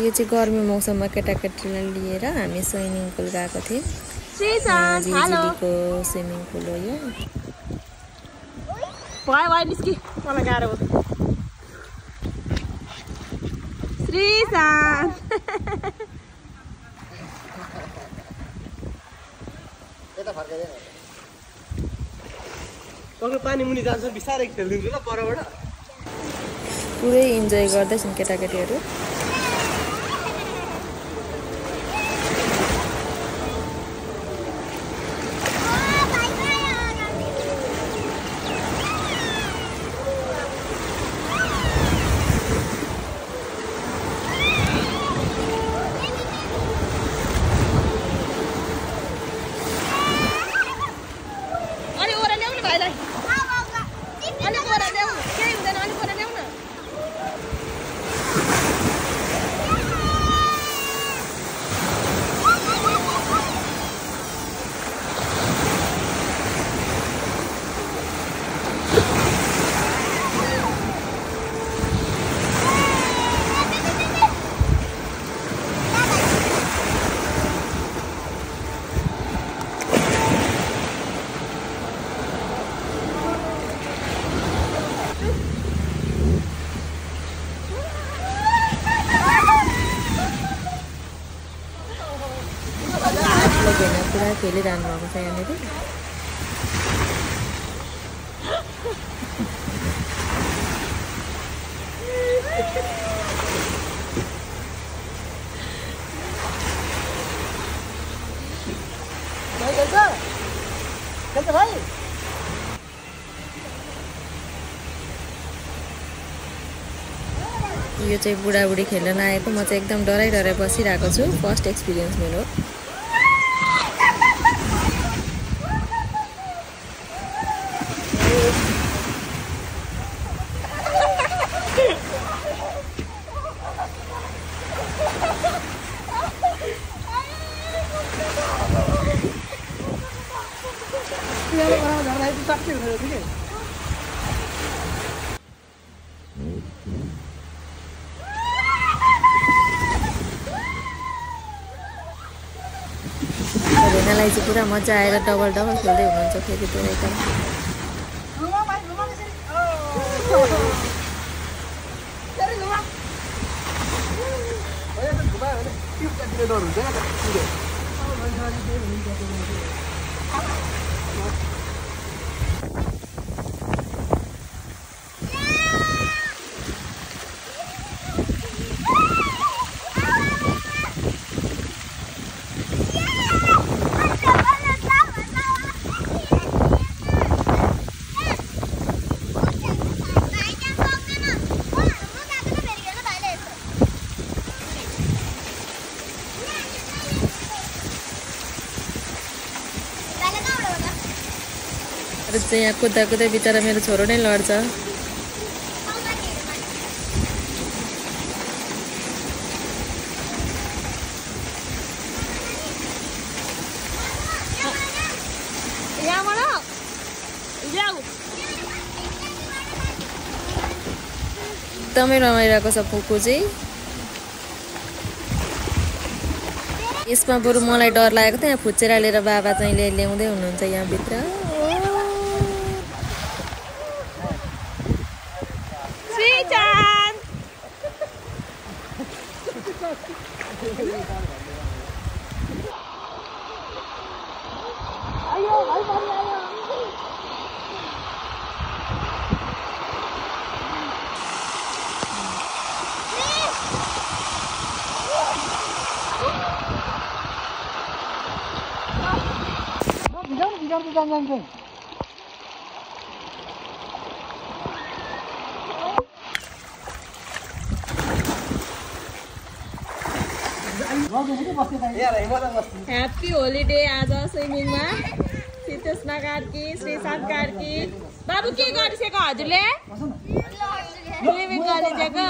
यो चाहिँ गर्मी मौसममा केटाकेटीलाई लिएर हामी स्विमिङ पुल गएको थियौँ। जिजीको स्विमिङ पुल हो यो। मलाई गाह्रो हो। श्रीशान्त पानी मुनि जान्छ बिस्तारै खेलिदिन्छु ल परबाट। पुरै इन्जोय गर्दैछन् केटाकेटीहरू। पुरा खेलिरहनु भएको छ यहाँनिर। यो चाहिँ बुढाबुढी खेल्न आएको, म चाहिँ एकदम डराइ बसिरहेको छु। फर्स्ट एक्सपिरियन्स मेरो। भेनालाई चाहिँ पुरा मजा आएर डबल खेल्दै हुनुहुन्छ फेरि दुवै त। चाहिँ यहाँ कुद्दा बिचरा मेरो छोरो नै लड्छ। एकदमै रमाइरहेको छ पुकु चाहिँ। यसमा बरु मलाई डर लागेको थियो, यहाँ फुच्चेर लिएर बाबा चाहिँ ल्याउँदै हुनुहुन्छ यहाँभित्र। ह्याप्पी होलिडे आज स्विमिङमा सितेशना कार्की, श्रीशान्त कार्की। बाबु के गरिसकेको हजुरले? स्विमिङ गरिसकेको।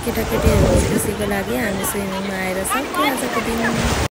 केटाकेटीहरूको खुसीको लागि हामी स्विमिङमा आएर सक्यो आजको दिन।